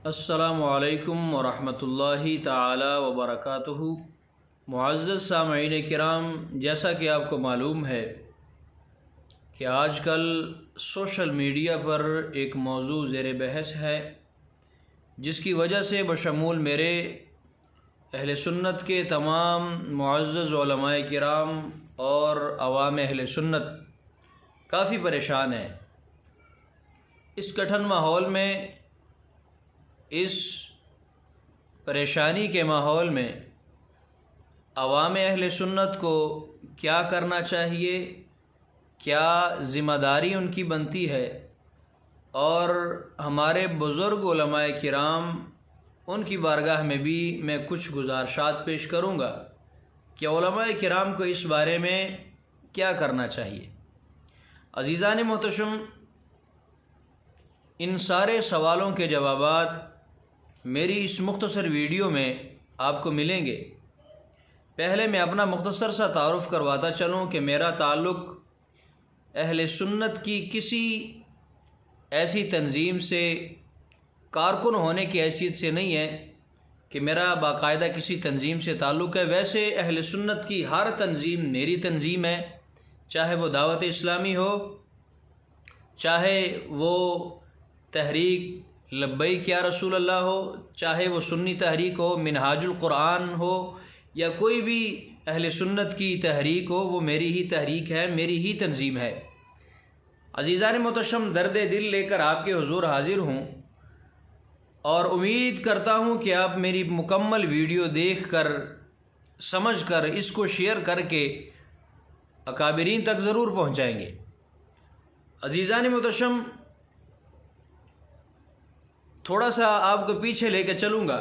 السلام علیکم ورحمۃ تعالی وبرکاتہ۔ معزز سامعین کرام، جیسا کہ آپ کو معلوم ہے کہ آج کل سوشل میڈیا پر ایک موضوع زیر بحث ہے، جس کی وجہ سے بشمول میرے اہل سنت کے تمام معزز علماء کرام اور عوام اہل سنت کافی پریشان ہیں۔ اس کٹھن ماحول میں، اس پریشانی کے ماحول میں عوام اہل سنت کو کیا کرنا چاہیے، کیا ذمہ داری ان کی بنتی ہے، اور ہمارے بزرگ علماء کرام ان کی بارگاہ میں بھی میں کچھ گزارشات پیش کروں گا کہ علماء کرام کو اس بارے میں کیا کرنا چاہیے۔ عزیزان محتشم، ان سارے سوالوں کے جوابات میری اس مختصر ویڈیو میں آپ کو ملیں گے۔ پہلے میں اپنا مختصر سا تعارف کرواتا چلوں کہ میرا تعلق اہل سنت کی کسی ایسی تنظیم سے کارکن ہونے کی حیثیت سے نہیں ہے کہ میرا باقاعدہ کسی تنظیم سے تعلق ہے۔ ویسے اہل سنت کی ہر تنظیم میری تنظیم ہے، چاہے وہ دعوت اسلامی ہو، چاہے وہ تحریک لبیک یا رسول اللہ ہو، چاہے وہ سنی تحریک ہو، منہاج القرآن ہو، یا کوئی بھی اہل سنت کی تحریک ہو، وہ میری ہی تحریک ہے، میری ہی تنظیم ہے۔ عزیزان محتشم، درد دل لے کر آپ کے حضور حاضر ہوں، اور امید کرتا ہوں کہ آپ میری مکمل ویڈیو دیکھ کر، سمجھ کر، اس کو شیئر کر کے اکابرین تک ضرور پہنچائیں گے۔ عزیزان محتشم، تھوڑا سا آپ کو پیچھے لے کے چلوں گا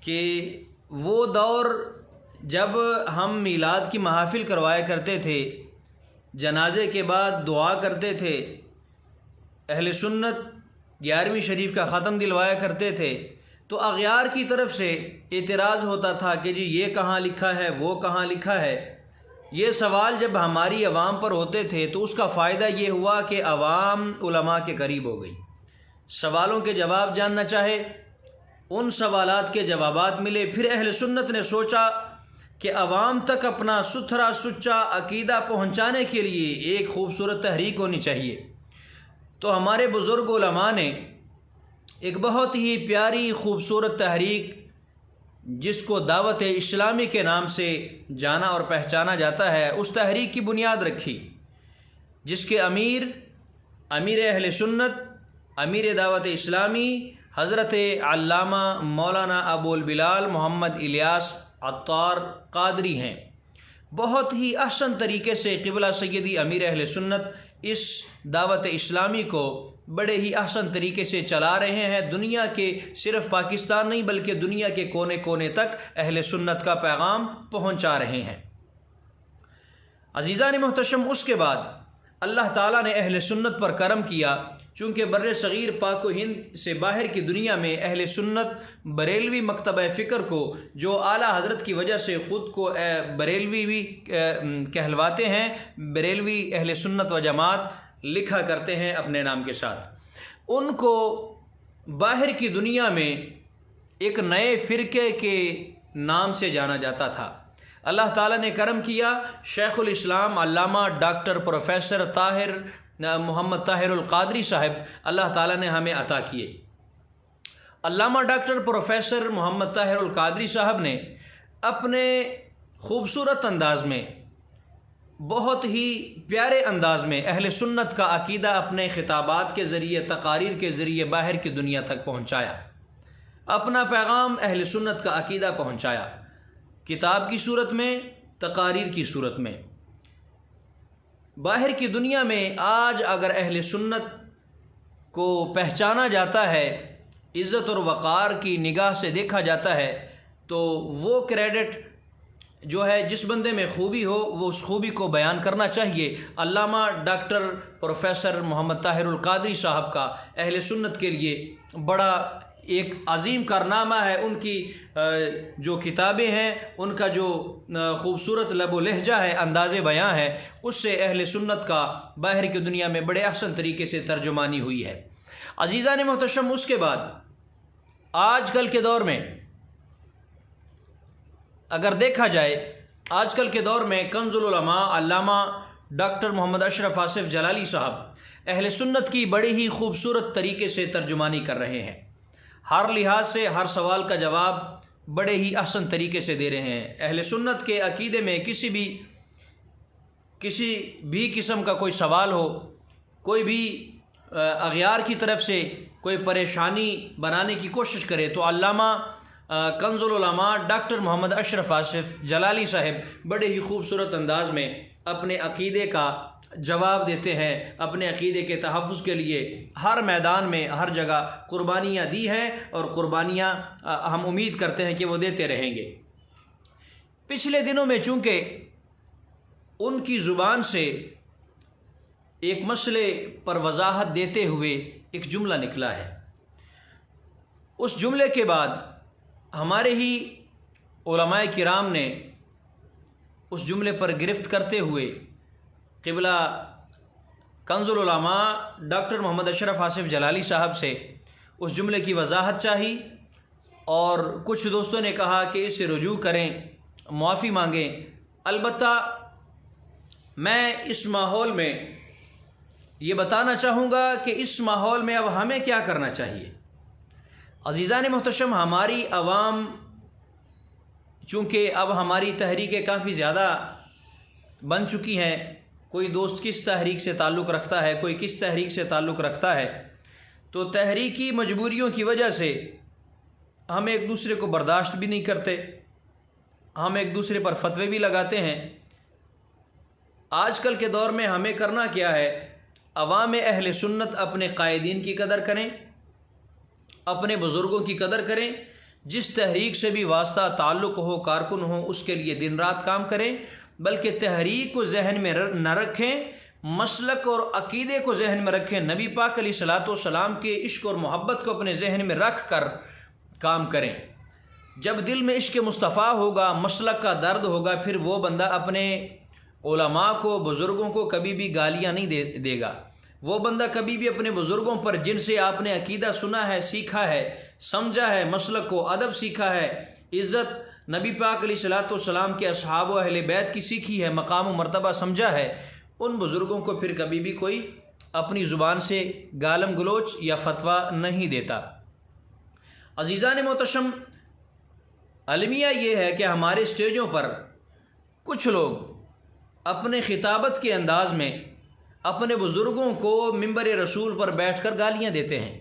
کہ وہ دور جب ہم میلاد کی محافل کروایا کرتے تھے، جنازے کے بعد دعا کرتے تھے، اہل سنت 11ویں شریف کا ختم دلوایا کرتے تھے، تو اغیار کی طرف سے اعتراض ہوتا تھا کہ جی یہ کہاں لکھا ہے، وہ کہاں لکھا ہے۔ یہ سوال جب ہماری عوام پر ہوتے تھے تو اس کا فائدہ یہ ہوا کہ عوام علماء کے قریب ہو گئی، سوالوں کے جواب جاننا چاہے، ان سوالات کے جوابات ملے۔ پھر اہل سنت نے سوچا کہ عوام تک اپنا ستھرا سچا عقیدہ پہنچانے کے لیے ایک خوبصورت تحریک ہونی چاہیے، تو ہمارے بزرگ علماء نے ایک بہت ہی پیاری خوبصورت تحریک، جس کو دعوت اسلامی کے نام سے جانا اور پہچانا جاتا ہے، اس تحریک کی بنیاد رکھی، جس کے امیر اہل سنت، امیر دعوت اسلامی حضرت علامہ مولانا ابو البلال محمد الیاس عطار قادری ہیں۔ بہت ہی احسن طریقے سے قبلہ سیدی امیر اہل سنت اس دعوت اسلامی کو بڑے ہی احسن طریقے سے چلا رہے ہیں۔ دنیا کے، صرف پاکستان نہیں بلکہ دنیا کے کونے کونے تک اہل سنت کا پیغام پہنچا رہے ہیں۔ عزیزان محتشم، اس کے بعد اللہ تعالیٰ نے اہل سنت پر کرم کیا، چونکہ بر صغیر پاک و ہند سے باہر کی دنیا میں اہل سنت بریلوی مکتبہ فکر کو، جو اعلیٰ حضرت کی وجہ سے خود کو بریلوی بھی کہلواتے ہیں، بریلوی اہل سنت و جماعت لکھا کرتے ہیں اپنے نام کے ساتھ، ان کو باہر کی دنیا میں ایک نئے فرقے کے نام سے جانا جاتا تھا۔ اللہ تعالیٰ نے کرم کیا، شیخ الاسلام علامہ ڈاکٹر پروفیسر محمد طاہر القادری صاحب اللہ تعالیٰ نے ہمیں عطا کیے۔ علامہ ڈاکٹر پروفیسر محمد طاہر القادری صاحب نے اپنے خوبصورت انداز میں، بہت ہی پیارے انداز میں اہل سنت کا عقیدہ اپنے خطابات کے ذریعے، تقاریر کے ذریعے باہر کی دنیا تک پہنچایا، اپنا پیغام اہل سنت کا عقیدہ پہنچایا، کتاب کی صورت میں، تقاریر کی صورت میں۔ باہر کی دنیا میں آج اگر اہل سنت کو پہچانا جاتا ہے، عزت اور وقار کی نگاہ سے دیکھا جاتا ہے، تو وہ کریڈٹ جو ہے، جس بندے میں خوبی ہو وہ اس خوبی کو بیان کرنا چاہیے۔ علامہ ڈاکٹر پروفیسر محمد طاہر القادری صاحب کا اہل سنت کے لیے بڑا ایک عظیم کارنامہ ہے۔ ان کی جو کتابیں ہیں، ان کا جو خوبصورت لب و لہجہ ہے، انداز بیاں ہے، اس سے اہل سنت کا باہر کی دنیا میں بڑے احسن طریقے سے ترجمانی ہوئی ہے۔ عزیزان محتشم، اس کے بعد آج کل کے دور میں اگر دیکھا جائے، آج کل کے دور میں کنز العلماء علامہ ڈاکٹر محمد اشرف آصف جلالی صاحب اہل سنت کی بڑی ہی خوبصورت طریقے سے ترجمانی کر رہے ہیں، ہر لحاظ سے ہر سوال کا جواب بڑے ہی احسن طریقے سے دے رہے ہیں۔ اہل سنت کے عقیدے میں کسی بھی قسم کا کوئی سوال ہو، کوئی بھی اغیار کی طرف سے کوئی پریشانی بنانے کی کوشش کرے تو علامہ کنز العلماء ڈاکٹر محمد اشرف آصف جلالی صاحب بڑے ہی خوبصورت انداز میں اپنے عقیدے کا جواب دیتے ہیں، اپنے عقیدے کے تحفظ کے لیے ہر میدان میں ہر جگہ قربانیاں دی ہیں، اور قربانیاں ہم امید کرتے ہیں کہ وہ دیتے رہیں گے۔ پچھلے دنوں میں چونکہ ان کی زبان سے ایک مسئلے پر وضاحت دیتے ہوئے ایک جملہ نکلا ہے، اس جملے کے بعد ہمارے ہی علماء کرام نے اس جملے پر گرفت کرتے ہوئے قبلہ کنز العلماء ڈاکٹر محمد اشرف آصف جلالی صاحب سے اس جملے کی وضاحت چاہی، اور کچھ دوستوں نے کہا کہ اسے رجوع کریں، معافی مانگیں۔ البتہ میں اس ماحول میں یہ بتانا چاہوں گا کہ اس ماحول میں اب ہمیں کیا کرنا چاہیے۔ عزیزان محتشم، ہماری عوام چونکہ اب ہماری تحریکیں کافی زیادہ بن چکی ہیں، کوئی دوست کس تحریک سے تعلق رکھتا ہے، کوئی کس تحریک سے تعلق رکھتا ہے، تو تحریکی مجبوریوں کی وجہ سے ہم ایک دوسرے کو برداشت بھی نہیں کرتے، ہم ایک دوسرے پر فتوے بھی لگاتے ہیں۔ آج کل کے دور میں ہمیں کرنا کیا ہے؟ عوام اہل سنت اپنے قائدین کی قدر کریں، اپنے بزرگوں کی قدر کریں، جس تحریک سے بھی واسطہ تعلق ہو، کارکن ہو، اس کے لیے دن رات کام کریں، بلکہ تحریک کو ذہن میں نہ رکھیں، مسلک اور عقیدے کو ذہن میں رکھیں، نبی پاک علیہ الصلاۃ والسلام کے عشق اور محبت کو اپنے ذہن میں رکھ کر کام کریں۔ جب دل میں عشق مصطفیٰ ہوگا، مسلک کا درد ہوگا، پھر وہ بندہ اپنے علماء کو، بزرگوں کو کبھی بھی گالیاں نہیں دے گا۔ وہ بندہ کبھی بھی اپنے بزرگوں پر، جن سے آپ نے عقیدہ سنا ہے، سیکھا ہے، سمجھا ہے، مسلک کو ادب سیکھا ہے، عزت نبی پاک علیہ الصلاۃ والسلام کے اصحاب و اہل بیت کی سیکھی ہے، مقام و مرتبہ سمجھا ہے، ان بزرگوں کو پھر کبھی بھی کوئی اپنی زبان سے گالم گلوچ یا فتویٰ نہیں دیتا۔ عزیزان محتشم، المیہ یہ ہے کہ ہمارے اسٹیجوں پر کچھ لوگ اپنے خطابت کے انداز میں اپنے بزرگوں کو منبر رسول پر بیٹھ کر گالیاں دیتے ہیں۔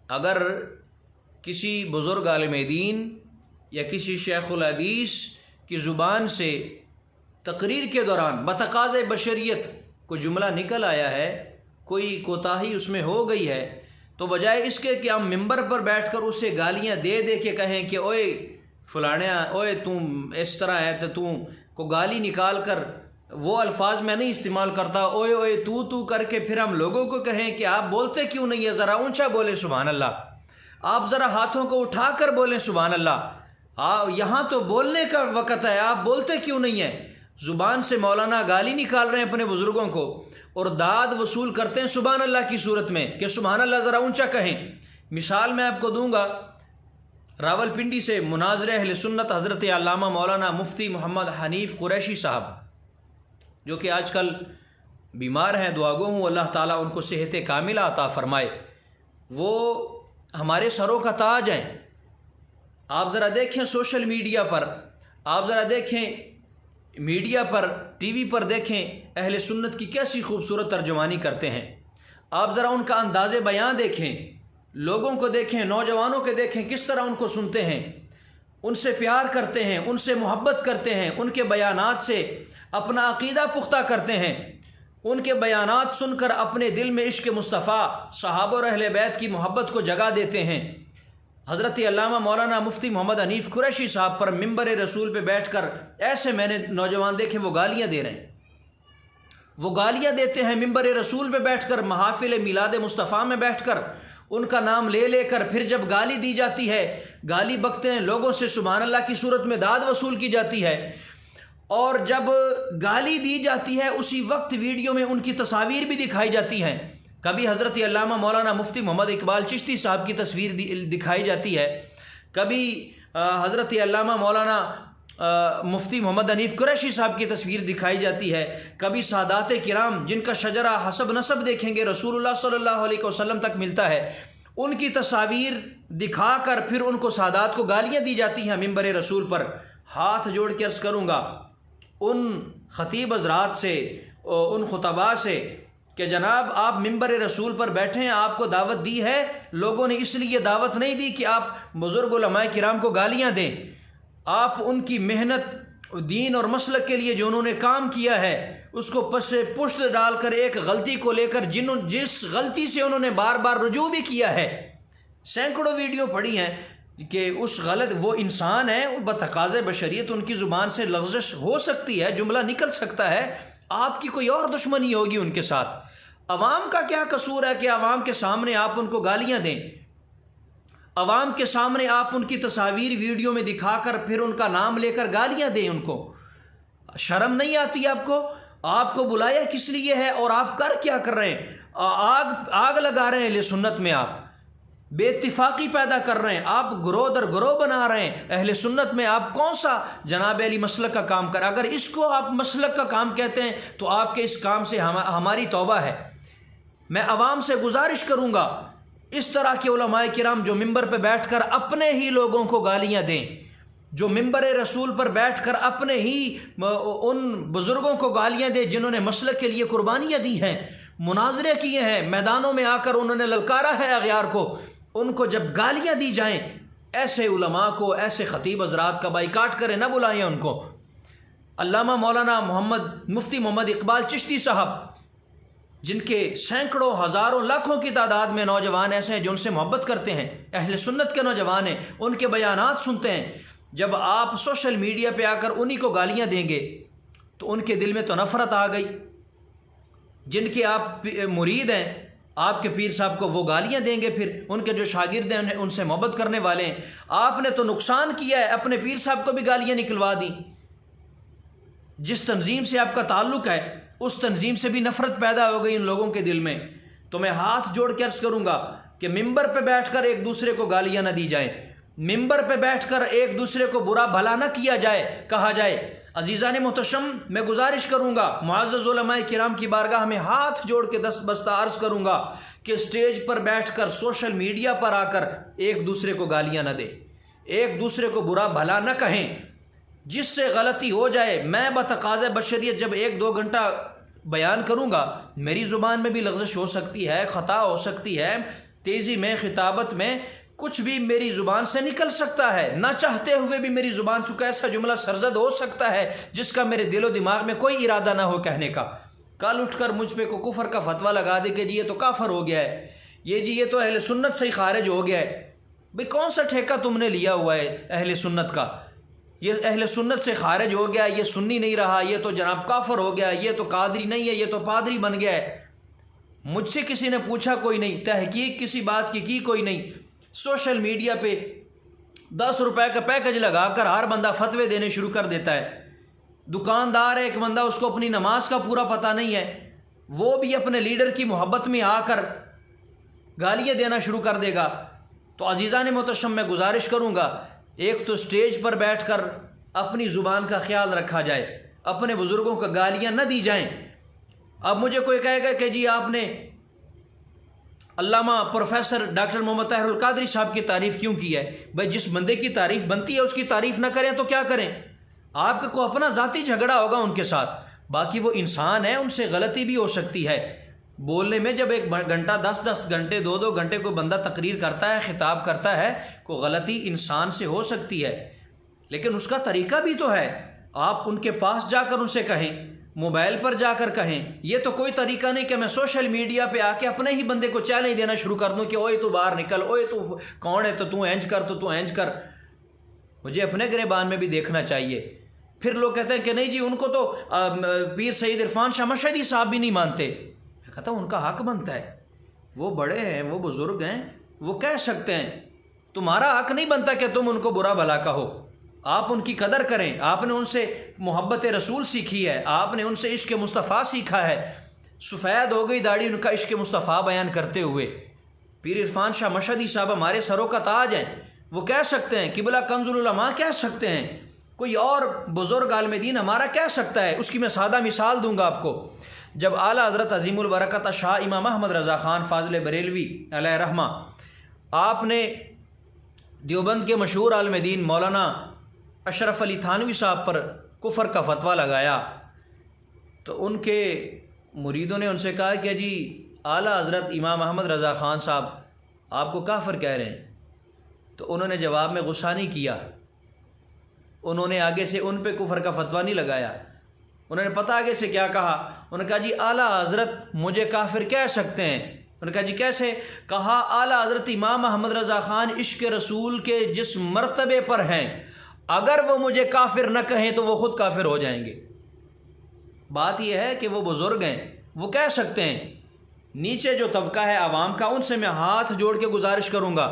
اگر کسی بزرگ عالم دین یا کسی شیخ الحدیث کی زبان سے تقریر کے دوران بتقاضۂ بشریت کوئی جملہ نکل آیا ہے، کوئی کوتاہی اس میں ہو گئی ہے، تو بجائے اس کے کہ ہم ممبر پر بیٹھ کر اسے گالیاں دے کے کہیں کہ اوئے فلانا، اوئے تم اس طرح ہے، تو تم کو گالی نکال کر وہ الفاظ میں نہیں استعمال کرتا، اوئے اوئے تو کر کے پھر ہم لوگوں کو کہیں کہ آپ بولتے کیوں نہیں ہے، ذرا اونچا بولیں سبحان اللہ، آپ ذرا ہاتھوں کو اٹھا کر بولیں سبحان اللہ، یہاں تو بولنے کا وقت ہے، آپ بولتے کیوں نہیں ہیں۔ زبان سے مولانا گالی نکال رہے ہیں اپنے بزرگوں کو، اور داد وصول کرتے ہیں سبحان اللہ کی صورت میں کہ سبحان اللہ ذرا اونچا کہیں۔ مثال میں آپ کو دوں گا، راول پنڈی سے مناظر اہل سنت حضرت علامہ مولانا مفتی محمد حنیف قریشی صاحب، جو کہ آج کل بیمار ہیں، دعا گو ہوں اللہ تعالیٰ ان کو صحت کاملہ عطا فرمائے، وہ ہمارے سروں کا تاج ہیں۔ آپ ذرا دیکھیں سوشل میڈیا پر، آپ ذرا دیکھیں میڈیا پر، ٹی وی پر دیکھیں اہل سنت کی کیسی خوبصورت ترجمانی کرتے ہیں۔ آپ ذرا ان کا انداز بیان دیکھیں، لوگوں کو دیکھیں، نوجوانوں کے دیکھیں کس طرح ان کو سنتے ہیں، ان سے پیار کرتے ہیں، ان سے محبت کرتے ہیں، ان کے بیانات سے اپنا عقیدہ پختہ کرتے ہیں، ان کے بیانات سن کر اپنے دل میں عشق مصطفیٰ، صحابہ اور اہل بیت کی محبت کو جگا دیتے ہیں۔ حضرت علامہ مولانا مفتی محمد حنیف قریشی صاحب پر منبر رسول پہ بیٹھ کر ایسے میں نے نوجوان دیکھے وہ گالیاں دے رہے ہیں، وہ گالیاں دیتے ہیں منبر رسول پہ بیٹھ کر، محافل میلاد مصطفیٰ میں بیٹھ کر ان کا نام لے کر، پھر جب گالی دی جاتی ہے، گالی بکتے ہیں، لوگوں سے سبحان اللہ کی صورت میں داد وصول کی جاتی ہے، اور جب گالی دی جاتی ہے اسی وقت ویڈیو میں ان کی تصاویر بھی دکھائی جاتی ہیں، کبھی حضرت علامہ مولانا مفتی محمد اقبال چشتی صاحب کی تصویر دکھائی جاتی ہے، کبھی حضرت علامہ مولانا مفتی محمد حنیف قریشی صاحب کی تصویر دکھائی جاتی ہے، کبھی سادات کرام جن کا شجرہ حسب نسب دیکھیں گے رسول اللہ صلی اللہ علیہ وسلم تک ملتا ہے، ان کی تصاویر دکھا کر پھر ان کو سادات کو گالیاں دی جاتی ہیں ممبر رسول پر۔ ہاتھ جوڑ کے عرض کروں گا ان خطیب حضرات سے، ان خطباء سے کہ جناب آپ ممبر رسول پر بیٹھے ہیں، آپ کو دعوت دی ہے، لوگوں نے اس لیے دعوت نہیں دی کہ آپ بزرگ علماء کرام کو گالیاں دیں، آپ ان کی محنت دین اور مسلک کے لیے جو انہوں نے کام کیا ہے اس کو پشت ڈال کر ایک غلطی کو لے کر جس غلطی سے انہوں نے بار بار رجوع بھی کیا ہے، سینکڑوں ویڈیو پڑی ہیں کہ اس وہ انسان ہے، بتقاضۂ بشریت ان کی زبان سے لغزش ہو سکتی ہے، جملہ نکل سکتا ہے، آپ کی کوئی اور دشمنی ہوگی ان کے ساتھ۔ عوام کا کیا قصور ہے کہ عوام کے سامنے آپ ان کو گالیاں دیں، عوام کے سامنے آپ ان کی تصاویر ویڈیو میں دکھا کر پھر ان کا نام لے کر گالیاں دیں، ان کو شرم نہیں آتی آپ کو بلایا کس لیے ہے اور آپ کر کیا کر رہے ہیں؟ آگ لگا رہے ہیں اہل سنت میں، آپ بے اتفاقی پیدا کر رہے ہیں، آپ گروہ در گروہ بنا رہے ہیں اہل سنت میں، آپ کون سا جناب علی مسلک کا کام کر؟ اگر اس کو آپ مسلک کا کام کہتے ہیں تو آپ کے اس کام سے ہماری توبہ ہے۔ میں عوام سے گزارش کروں گا اس طرح کے علماء کرام جو ممبر پہ بیٹھ کر اپنے ہی لوگوں کو گالیاں دیں، جو ممبر رسول پر بیٹھ کر اپنے ہی ان بزرگوں کو گالیاں دیں جنہوں نے مسلک کے لیے قربانیاں دی ہیں، مناظرے کیے ہیں، میدانوں میں آ کر انہوں نے للکارا ہے اغیار کو، ان کو جب گالیاں دی جائیں، ایسے علماء کو، ایسے خطیب حضرات کا بائیکاٹ کریں، نہ بلائیں ان کو۔ علامہ مولانا مفتی محمد اقبال چشتی صاحب جن کے سینکڑوں ہزاروں لاکھوں کی تعداد میں نوجوان ایسے ہیں جو ان سے محبت کرتے ہیں، اہل سنت کے نوجوان ہیں، ان کے بیانات سنتے ہیں، جب آپ سوشل میڈیا پہ آ کر انہی کو گالیاں دیں گے تو ان کے دل میں تو نفرت آ گئی۔ جن کے آپ مرید ہیں، آپ کے پیر صاحب کو وہ گالیاں دیں گے، پھر ان کے جو شاگرد ہیں ان سے محبت کرنے والے ہیں، آپ نے تو نقصان کیا ہے، اپنے پیر صاحب کو بھی گالیاں نکلوا دیں۔ جس تنظیم سے آپ کا تعلق ہے اس تنظیم سے بھی نفرت پیدا ہو گئی ان لوگوں کے دل میں۔ تو میں ہاتھ جوڑ کے عرض کروں گا کہ ممبر پہ بیٹھ کر ایک دوسرے کو گالیاں نہ دی جائیں، ممبر پہ بیٹھ کر ایک دوسرے کو برا بھلا نہ کہا جائے۔ عزیزان محتشم، میں گزارش کروں گا، معزز علماء کرام کی بارگاہ میں ہاتھ جوڑ کے دست بستہ عرض کروں گا کہ اسٹیج پر بیٹھ کر سوشل میڈیا پر آ کر ایک دوسرے کو گالیاں نہ دیں، ایک دوسرے کو برا بھلا نہ کہیں۔ جس سے غلطی ہو جائے، میں بتقاضۂ بشریت جب 1-2 گھنٹہ بیان کروں گا، میری زبان میں بھی لغزش ہو سکتی ہے، خطا ہو سکتی ہے، تیزی میں، خطابت میں کچھ بھی میری زبان سے نکل سکتا ہے، نہ چاہتے ہوئے بھی میری زبان سے کوئی ایسا جملہ سرزد ہو سکتا ہے جس کا میرے دل و دماغ میں کوئی ارادہ نہ ہو کہنے کا۔ کل اٹھ کر مجھ پہ کوئی کفر کا فتویٰ لگا دے کہ جی یہ تو کافر ہو گیا ہے، یہ تو اہل سنت سے ہی خارج ہو گیا ہے۔ بھئی کون سا ٹھیکہ تم نے لیا ہوا ہے اہل سنت کا؟ یہ اہل سنت سے خارج ہو گیا، یہ سنی نہیں رہا، یہ تو جناب کافر ہو گیا، یہ تو قادری نہیں ہے، یہ تو پادری بن گیا ہے۔ مجھ سے کسی نے پوچھا کوئی نہیں، تحقیق کسی بات کی کوئی نہیں۔ سوشل میڈیا پہ 10 روپے کا پیکج لگا کر ہر بندہ فتوے دینے شروع کر دیتا ہے۔ دکاندار ہے ایک بندہ، اس کو اپنی نماز کا پورا پتہ نہیں ہے، وہ بھی اپنے لیڈر کی محبت میں آ کر گالیاں دینا شروع کر دے گا۔ تو عزیزان محتشم، میں گزارش کروں گا، ایک تو سٹیج پر بیٹھ کر اپنی زبان کا خیال رکھا جائے، اپنے بزرگوں کو گالیاں نہ دی جائیں۔ اب مجھے کوئی کہے گا کہ جی آپ نے علامہ پروفیسر ڈاکٹر محمد طاہر القادری صاحب کی تعریف کیوں کی ہے؟ بھائی جس بندے کی تعریف بنتی ہے اس کی تعریف نہ کریں تو کیا کریں؟ آپ کا کوئی اپنا ذاتی جھگڑا ہوگا ان کے ساتھ، باقی وہ انسان ہے، ان سے غلطی بھی ہو سکتی ہے۔ بولنے میں جب 1 گھنٹہ 10 گھنٹے 2 گھنٹے کوئی بندہ تقریر کرتا ہے، خطاب کرتا ہے، کوئی غلطی انسان سے ہو سکتی ہے، لیکن اس کا طریقہ بھی تو ہے۔ آپ ان کے پاس جا کر ان سے کہیں، موبائل پر جا کر کہیں۔ یہ تو کوئی طریقہ نہیں کہ میں سوشل میڈیا پہ آ کے اپنے ہی بندے کو چیلنج دینا شروع کر دوں کہ اوئے تو باہر نکل، اوئے تو کون ہے، تو اینج کر، تو اینج کر۔ مجھے اپنے گریبان میں بھی دیکھنا چاہیے۔ پھر لوگ کہتے ہیں کہ نہیں جی ان کو تو پیر سید عرفان شاہ مشہدی صاحب بھی نہیں مانتے۔ میں کہتا ہوں ان کا حق بنتا ہے، وہ بڑے ہیں، وہ بزرگ ہیں، وہ کہہ سکتے ہیں۔ تمہارا حق نہیں بنتا کہ تم ان کو برا بھلا کہو۔ آپ ان کی قدر کریں، آپ نے ان سے محبت رسول سیکھی ہے، آپ نے ان سے عشق مصطفیٰ سیکھا ہے۔ سفید ہو گئی داڑھی ان کا عشق مصطفیٰ بیان کرتے ہوئے۔ پیر عرفان شاہ مشہدی صاحب ہمارے سروں کا تاج ہیں، وہ کہہ سکتے ہیں، قبلہ کنز العلماء کہہ سکتے ہیں، کوئی اور بزرگ عالم دین ہمارا کہہ سکتا ہے۔ اس کی میں سادہ مثال دوں گا آپ کو۔ جب اعلیٰ حضرت عظیم البرکت شاہ امام احمد رضا خان فاضل بریلوی علیہ رحمہ آپ نے دیوبند کے مشہور عالم دین مولانا اشرف علی تھانوی صاحب پر کفر کا فتویٰ لگایا، تو ان کے مریدوں نے ان سے کہا کہ جی اعلیٰ حضرت امام احمد رضا خان صاحب آپ کو کافر کہہ رہے ہیں، تو انہوں نے جواب میں غصہ نہیں کیا، انہوں نے آگے سے ان پہ کفر کا فتویٰ نہیں لگایا۔ انہوں نے پتہ آگے سے کیا کہا، انہوں نے کہا جی اعلیٰ حضرت مجھے کافر کہہ سکتے ہیں۔ انہوں نے کہا جی کیسے؟ کہا اعلیٰ حضرت امام احمد رضا خان عشق رسول کے جس مرتبے پر ہیں، اگر وہ مجھے کافر نہ کہیں تو وہ خود کافر ہو جائیں گے۔ بات یہ ہے کہ وہ بزرگ ہیں، وہ کہہ سکتے ہیں۔ نیچے جو طبقہ ہے عوام کا، ان سے میں ہاتھ جوڑ کے گزارش کروں گا،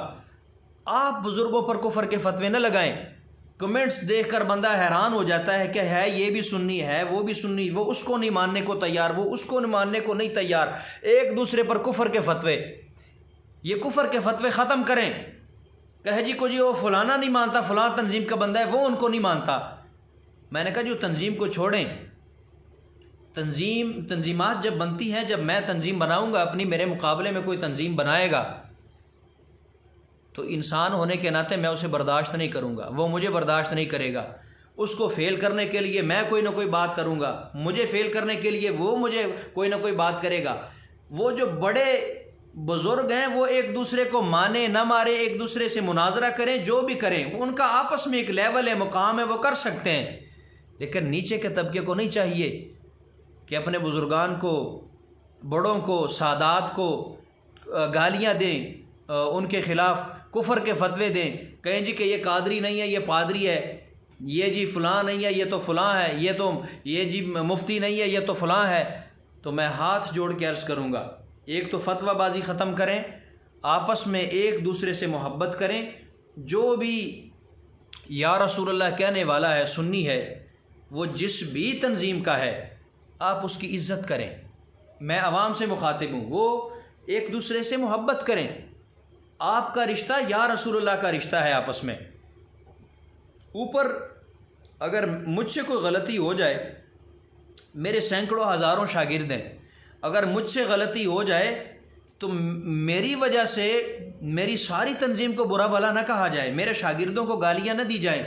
آپ بزرگوں پر کفر کے فتوے نہ لگائیں۔ کمنٹس دیکھ کر بندہ حیران ہو جاتا ہے کہ ہے یہ بھی سنی ہے، وہ بھی سنی، وہ اس کو نہیں ماننے کو تیار، وہ اس کو ماننے کو نہیں تیار، ایک دوسرے پر کفر کے فتوے۔ یہ کفر کے فتوے ختم کریں۔ کہے جی کو جی وہ فلانا نہیں مانتا، فلاں تنظیم کا بندہ ہے، وہ ان کو نہیں مانتا۔ میں نے کہا جو تنظیم کو چھوڑیں، تنظیمات جب بنتی ہیں، جب میں تنظیم بناؤں گا اپنی، میرے مقابلے میں کوئی تنظیم بنائے گا تو انسان ہونے کے ناطے میں اسے برداشت نہیں کروں گا، وہ مجھے برداشت نہیں کرے گا۔ اس کو فیل کرنے کے لیے میں کوئی نہ کوئی بات کروں گا، مجھے فیل کرنے کے لیے وہ مجھے کوئی نہ کوئی بات کرے گا۔ وہ جو بڑے بزرگ ہیں وہ ایک دوسرے کو مانے نہ مارے، ایک دوسرے سے مناظرہ کریں، جو بھی کریں، ان کا آپس میں ایک لیول ہے، مقام ہے، وہ کر سکتے ہیں۔ لیکن نیچے کے طبقے کو نہیں چاہیے کہ اپنے بزرگان کو، بڑوں کو، سادات کو گالیاں دیں، ان کے خلاف کفر کے فتوے دیں، کہیں جی کہ یہ قادری نہیں ہے، یہ پادری ہے، یہ جی فلاں نہیں ہے، یہ تو فلاں ہے، یہ جی مفتی نہیں ہے، یہ تو فلاں ہے۔ تو میں ہاتھ جوڑ کے عرض کروں گا، ایک تو فتویٰ بازی ختم کریں، آپس میں ایک دوسرے سے محبت کریں، جو بھی یا رسول اللہ کہنے والا ہے، سنی ہے، وہ جس بھی تنظیم کا ہے، آپ اس کی عزت کریں۔ میں عوام سے مخاطب ہوں، وہ ایک دوسرے سے محبت کریں۔ آپ کا رشتہ یا رسول اللہ کا رشتہ ہے آپس میں۔ اوپر اگر مجھ سے کوئی غلطی ہو جائے، میرے سینکڑوں ہزاروں شاگرد ہیں، اگر مجھ سے غلطی ہو جائے تو میری وجہ سے میری ساری تنظیم کو برا بھلا نہ کہا جائے، میرے شاگردوں کو گالیاں نہ دی جائیں۔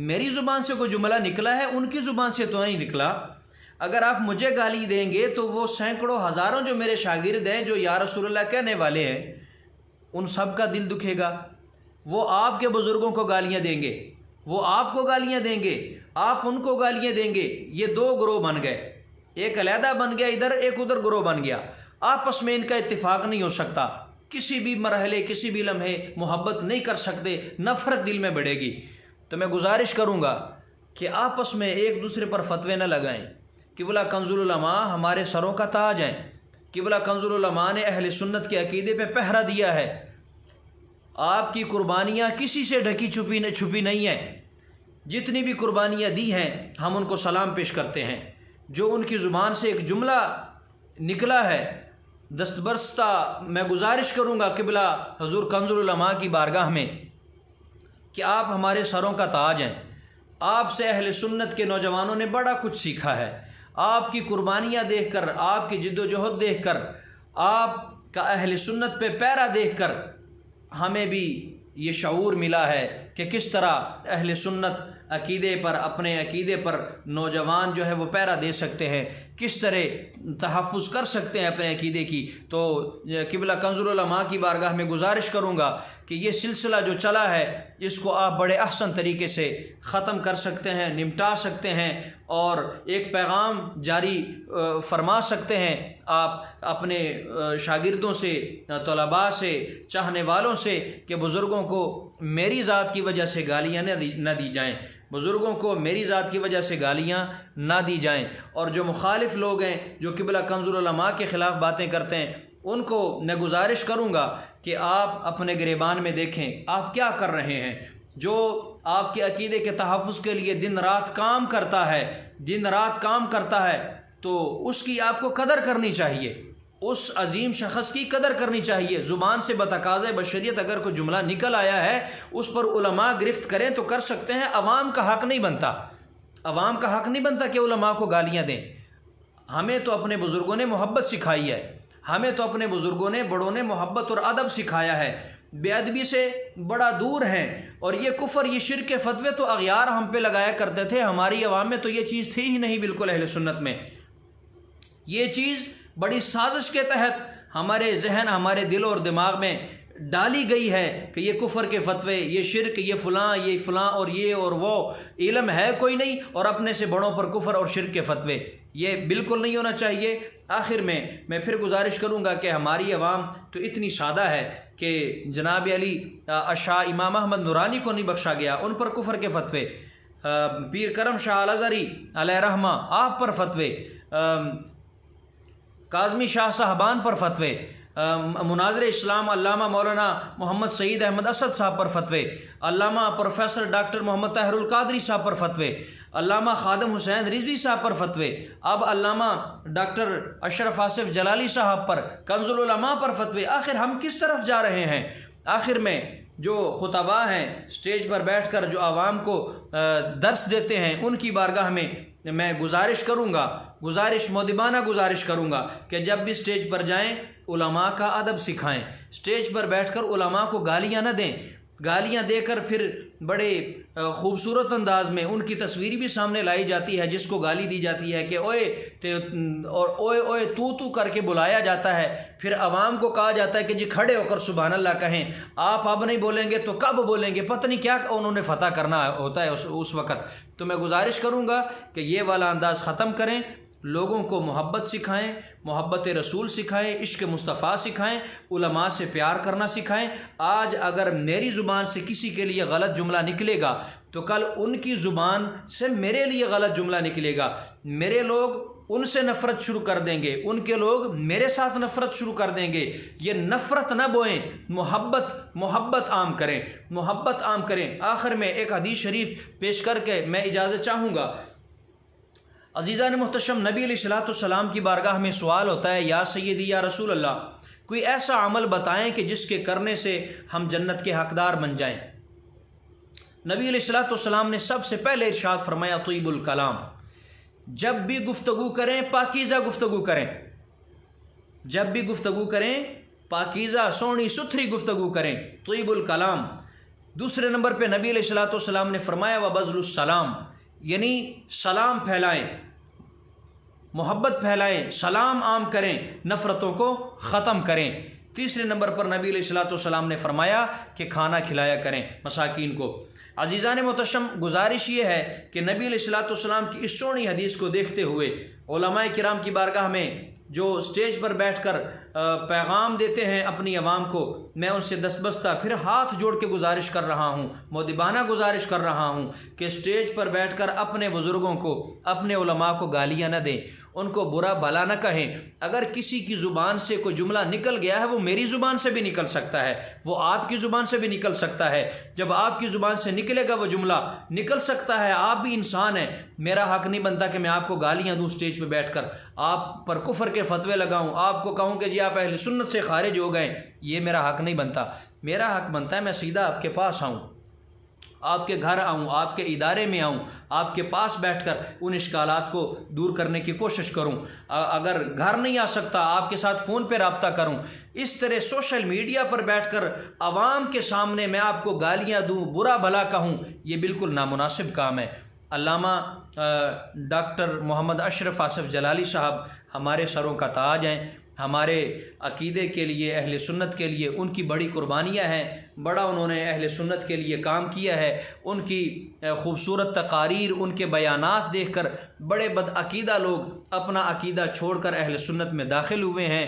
میری زبان سے کوئی جملہ نکلا ہے، ان کی زبان سے تو نہیں نکلا۔ اگر آپ مجھے گالی دیں گے تو وہ سینکڑوں ہزاروں جو میرے شاگرد ہیں، جو یا رسول اللہ کہنے والے ہیں، ان سب کا دل دکھے گا۔ وہ آپ کے بزرگوں کو گالیاں دیں گے، وہ آپ کو گالیاں دیں گے، آپ ان کو گالیاں دیں گے، یہ دو گروہ بن گئے، ایک علیحدہ بن گیا ادھر، ایک ادھر گروہ بن گیا، آپس میں ان کا اتفاق نہیں ہو سکتا، کسی بھی مرحلے، کسی بھی لمحے محبت نہیں کر سکتے، نفرت دل میں بڑھے گی۔ تو میں گزارش کروں گا کہ آپس میں ایک دوسرے پر فتوے نہ لگائیں۔ قبلہ کنز العلماء ہمارے سروں کا تاج ہیں، قبلہ کنز العلماء نے اہل سنت کے عقیدے پہ پہرا دیا ہے۔ آپ کی قربانیاں کسی سے ڈھکی چھپی نہیں ہیں، جتنی بھی قربانیاں دی ہیں ہم ان کو سلام پیش کرتے ہیں۔ جو ان کی زبان سے ایک جملہ نکلا ہے دستبرستہ، میں گزارش کروں گا قبلہ حضور کنز العلماء کی بارگاہ میں کہ آپ ہمارے سروں کا تاج ہیں، آپ سے اہل سنت کے نوجوانوں نے بڑا کچھ سیکھا ہے۔ آپ کی قربانیاں دیکھ کر، آپ کی جد و جہد دیکھ کر، آپ کا اہل سنت پہ پیرا دیکھ کر ہمیں بھی یہ شعور ملا ہے کہ کس طرح اہل سنت عقیدے پر، اپنے عقیدے پر نوجوان جو ہے وہ پیرا دے سکتے ہیں، کس طرح تحفظ کر سکتے ہیں اپنے عقیدے کی۔ تو قبلہ کنز العلماء کی بارگاہ میں گزارش کروں گا کہ یہ سلسلہ جو چلا ہے اس کو آپ بڑے احسن طریقے سے ختم کر سکتے ہیں، نمٹا سکتے ہیں، اور ایک پیغام جاری فرما سکتے ہیں آپ اپنے شاگردوں سے، طلباء سے، چاہنے والوں سے کہ بزرگوں کو میری ذات کی وجہ سے گالیاں نہ دی جائیں، بزرگوں کو میری ذات کی وجہ سے گالیاں نہ دی جائیں۔ اور جو مخالف لوگ ہیں، جو قبلہ کنز العلماء کے خلاف باتیں کرتے ہیں، ان کو میں گزارش کروں گا کہ آپ اپنے گریبان میں دیکھیں آپ کیا کر رہے ہیں۔ جو آپ کے عقیدے کے تحفظ کے لیے دن رات کام کرتا ہے، دن رات کام کرتا ہے، تو اس کی آپ کو قدر کرنی چاہیے، اس عظیم شخص کی قدر کرنی چاہیے۔ زبان سے بتقاضۂ بشریت اگر کوئی جملہ نکل آیا ہے اس پر علماء گرفت کریں تو کر سکتے ہیں، عوام کا حق نہیں بنتا، عوام کا حق نہیں بنتا کہ علماء کو گالیاں دیں۔ ہمیں تو اپنے بزرگوں نے محبت سکھائی ہے، ہمیں تو اپنے بزرگوں نے بڑوں نے محبت اور ادب سکھایا ہے، بے ادبی سے بڑا دور ہیں۔ اور یہ کفر، یہ شرک کے فتوے تو اغیار ہم پہ لگایا کرتے تھے، ہماری عوام میں تو یہ چیز تھی ہی نہیں بالکل۔ اہل سنت میں یہ چیز بڑی سازش کے تحت ہمارے ذہن، ہمارے دل اور دماغ میں ڈالی گئی ہے کہ یہ کفر کے فتوے، یہ شرک، یہ فلاں اور یہ اور وہ، علم ہے کوئی نہیں اور اپنے سے بڑوں پر کفر اور شرک کے فتوے، یہ بالکل نہیں ہونا چاہیے۔ آخر میں پھر گزارش کروں گا کہ ہماری عوام تو اتنی سادہ ہے کہ جناب علی شاہ امام احمد نورانی کو نہیں بخشا گیا، ان پر کفر کے فتوے، پیر کرم شاہ الازہری علیہ رحمہ آپ پر فتوے، کاظمی شاہ صاحبان پر فتوے، مناظر اسلام علامہ مولانا محمد سعید احمد اسد صاحب پر فتوے، علامہ پروفیسر ڈاکٹر محمد طاہر القادری صاحب پر فتوے، علامہ خادم حسین رضوی صاحب پر فتوے، اب علامہ ڈاکٹر اشرف آصف جلالی صاحب پر، کنز العلماء پر فتوے۔ آخر ہم کس طرف جا رہے ہیں؟ آخر میں جو خطباء ہیں سٹیج پر بیٹھ کر جو عوام کو درس دیتے ہیں، ان کی بارگاہ میں گزارش کروں گا، مؤدبانہ گزارش کروں گا کہ جب بھی سٹیج پر جائیں علماء کا ادب سکھائیں، سٹیج پر بیٹھ کر علماء کو گالیاں نہ دیں، گالیاں دے کر پھر بڑے خوبصورت انداز میں ان کی تصویر بھی سامنے لائی جاتی ہے، جس کو گالی دی جاتی ہے کہ اوئے تو کر کے بلایا جاتا ہے، پھر عوام کو کہا جاتا ہے کہ جی کھڑے ہو کر سبحان اللہ کہیں، آپ اب نہیں بولیں گے تو کب بولیں گے، پتہ نہیں کیا انہوں نے فتح کرنا ہوتا ہے اس وقت۔ تو میں گزارش کروں گا کہ یہ والا انداز ختم کریں، لوگوں کو محبت سکھائیں، محبت رسول سکھائیں، عشق مصطفیٰ سکھائیں، علماء سے پیار کرنا سکھائیں۔ آج اگر میری زبان سے کسی کے لیے غلط جملہ نکلے گا تو کل ان کی زبان سے میرے لیے غلط جملہ نکلے گا، میرے لوگ ان سے نفرت شروع کر دیں گے، ان کے لوگ میرے ساتھ نفرت شروع کر دیں گے۔ یہ نفرت نہ بوئیں، محبت عام کریں، محبت عام کریں۔ آخر میں ایک حدیث شریف پیش کر کے میں اجازت چاہوں گا۔ عزیزان محتشم، نبی علیہ الصلوۃ والسلام کی بارگاہ میں سوال ہوتا ہے، یا سیدی یا رسول اللہ، کوئی ایسا عمل بتائیں کہ جس کے کرنے سے ہم جنت کے حقدار بن جائیں۔ نبی علیہ الصلوۃ والسلام نے سب سے پہلے ارشاد فرمایا طیب الکلام، جب بھی گفتگو کریں پاکیزہ گفتگو کریں، جب بھی گفتگو کریں پاکیزہ سونی ستھری گفتگو کریں، طیب الکلام۔ دوسرے نمبر پہ نبی علیہ الصلوۃ والسلام نے فرمایا وبذل السلام، یعنی سلام پھیلائیں، محبت پھیلائیں، سلام عام کریں، نفرتوں کو ختم کریں۔ تیسرے نمبر پر نبی علیہ الصلوۃ والسلام نے فرمایا کہ کھانا کھلایا کریں مساکین کو۔ عزیزان محتشم، گزارش یہ ہے کہ نبی علیہ الصلوۃ والسلام کی اس سونی حدیث کو دیکھتے ہوئے علماء کرام کی بارگاہ میں جو سٹیج پر بیٹھ کر پیغام دیتے ہیں اپنی عوام کو، میں ان سے دستبستہ پھر ہاتھ جوڑ کے گزارش کر رہا ہوں، مؤدبانہ گزارش کر رہا ہوں کہ سٹیج پر بیٹھ کر اپنے بزرگوں کو، اپنے علماء کو گالیاں نہ دیں، ان کو برا بھلا نہ کہیں۔ اگر کسی کی زبان سے کوئی جملہ نکل گیا ہے، وہ میری زبان سے بھی نکل سکتا ہے، وہ آپ کی زبان سے بھی نکل سکتا ہے۔ جب آپ کی زبان سے نکلے گا وہ جملہ نکل سکتا ہے، آپ بھی انسان ہیں، میرا حق نہیں بنتا کہ میں آپ کو گالیاں دوں سٹیج پہ بیٹھ کر، آپ پر کفر کے فتوے لگاؤں، آپ کو کہوں کہ جی آپ اہل سنت سے خارج ہو گئے، یہ میرا حق نہیں بنتا۔ میرا حق بنتا ہے میں سیدھا آپ کے پاس آؤں، آپ کے گھر آؤں، آپ کے ادارے میں آؤں، آپ کے پاس بیٹھ کر ان اشکالات کو دور کرنے کی کوشش کروں۔ اگر گھر نہیں آ سکتا آپ کے ساتھ فون پہ رابطہ کروں۔ اس طرح سوشل میڈیا پر بیٹھ کر عوام کے سامنے میں آپ کو گالیاں دوں، برا بھلا کہوں، یہ بالکل نامناسب کام ہے۔ علامہ ڈاکٹر محمد اشرف آصف جلالی صاحب ہمارے سروں کا تاج ہیں، ہمارے عقیدے کے لیے، اہل سنت کے لیے ان کی بڑی قربانیاں ہیں، بڑا انہوں نے اہل سنت کے لیے کام کیا ہے۔ ان کی خوبصورت تقاریر، ان کے بیانات دیکھ کر بڑے بدعقیدہ لوگ اپنا عقیدہ چھوڑ کر اہل سنت میں داخل ہوئے ہیں۔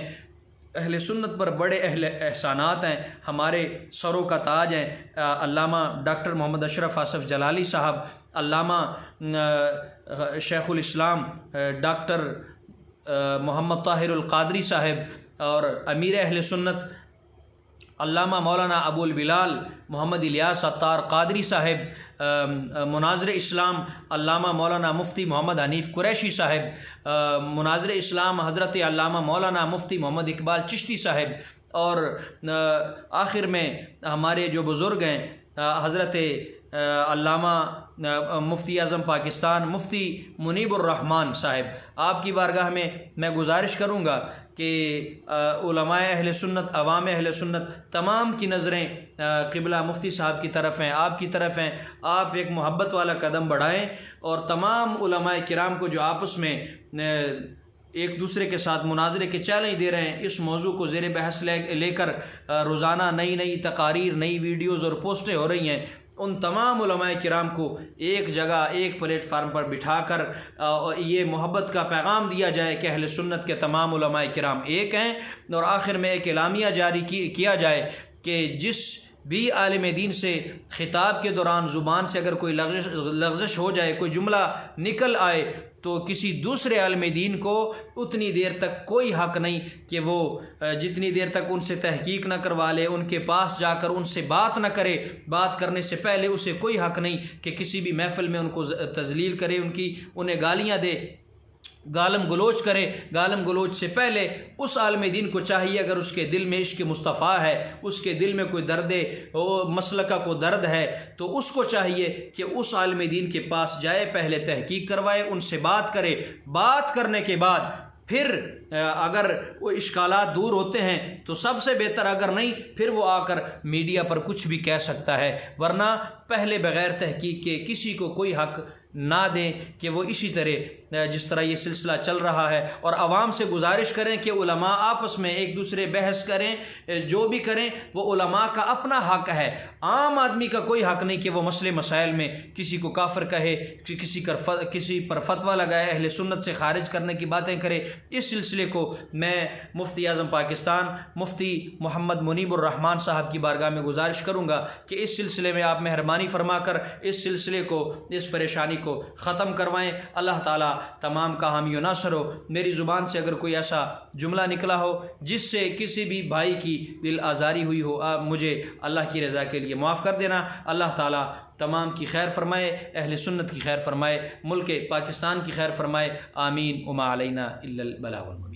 اہل سنت پر بڑے اہل احسانات ہیں، ہمارے سروں کا تاج ہیں علامہ ڈاکٹر محمد اشرف آصف جلالی صاحب، علامہ شیخ الاسلام ڈاکٹر محمد طاہر القادری صاحب، اور امیر اہل سنت علامہ مولانا ابو البلال محمد الیاس عطار قادری صاحب مناظر اسلام، علامہ مولانا مفتی محمد حنیف قریشی صاحب مناظر اسلام، حضرت علامہ مولانا مفتی محمد اقبال چشتی صاحب، اور آخر میں ہمارے جو بزرگ ہیں حضرت علامہ مفتی اعظم پاکستان مفتی منیب الرحمن صاحب، آپ کی بارگاہ میں گزارش کروں گا کہ علماء اہل سنت، عوام اہل سنت تمام کی نظریں قبلہ مفتی صاحب کی طرف ہیں، آپ کی طرف ہیں۔ آپ ایک محبت والا قدم بڑھائیں اور تمام علماء کرام کو جو آپس میں ایک دوسرے کے ساتھ مناظرے کے چیلنج دے رہے ہیں، اس موضوع کو زیر بحث لے کر روزانہ نئی تقاریر، نئی ویڈیوز اور پوسٹیں ہو رہی ہیں، ان تمام علماء کرام کو ایک جگہ ایک پلیٹ فارم پر بٹھا کر یہ محبت کا پیغام دیا جائے کہ اہل سنت کے تمام علماء کرام ایک ہیں، اور آخر میں ایک اعلامیہ جاری کیا جائے کہ جس بھی عالم دین سے خطاب کے دوران زبان سے اگر کوئی لغزش ہو جائے، کوئی جملہ نکل آئے، تو کسی دوسرے عالم دین کو اتنی دیر تک کوئی حق نہیں کہ وہ جتنی دیر تک ان سے تحقیق نہ کروا لے، ان کے پاس جا کر ان سے بات نہ کرے، بات کرنے سے پہلے اسے کوئی حق نہیں کہ کسی بھی محفل میں ان کو تذلیل کرے، انہیں گالیاں دے، گالم گلوچ کرے۔ گالم گلوچ سے پہلے اس عالم دین کو چاہیے، اگر اس کے دل میں عشق مصطفیٰ ہے، اس کے دل میں کوئی درد مسلکہ کو درد ہے، تو اس کو چاہیے کہ اس عالم دین کے پاس جائے، پہلے تحقیق کروائے، ان سے بات کرے، بات کرنے کے بعد پھر اگر وہ اشکالات دور ہوتے ہیں تو سب سے بہتر، اگر نہیں پھر وہ آ کر میڈیا پر کچھ بھی کہہ سکتا ہے، ورنہ پہلے بغیر تحقیق کے کسی کو کوئی حق نہ دیں کہ وہ اسی طرح جس طرح یہ سلسلہ چل رہا ہے۔ اور عوام سے گزارش کریں کہ علماء آپس میں ایک دوسرے بحث کریں، جو بھی کریں وہ علماء کا اپنا حق ہے، عام آدمی کا کوئی حق نہیں کہ وہ مسئلے مسائل میں کسی کو کافر کہے، کسی پر فتویٰ لگائے، اہل سنت سے خارج کرنے کی باتیں کرے۔ اس سلسلے کو میں مفتی اعظم پاکستان مفتی محمد منیب الرحمن صاحب کی بارگاہ میں گزارش کروں گا کہ اس سلسلے میں آپ مہربانی فرما کر اس سلسلے کو، اس پریشانی کو ختم کروائیں۔ اللہ تعالیٰ تمام کا حامی و ناصر ہو۔ میری زبان سے اگر کوئی ایسا جملہ نکلا ہو جس سے کسی بھی بھائی کی دل آزاری ہوئی ہو، آپ مجھے اللہ کی رضا کے لیے معاف کر دینا۔ اللہ تعالیٰ تمام کی خیر فرمائے، اہل سنت کی خیر فرمائے، ملک پاکستان کی خیر فرمائے، آمین۔ وما علینا الا البلاغ المبین۔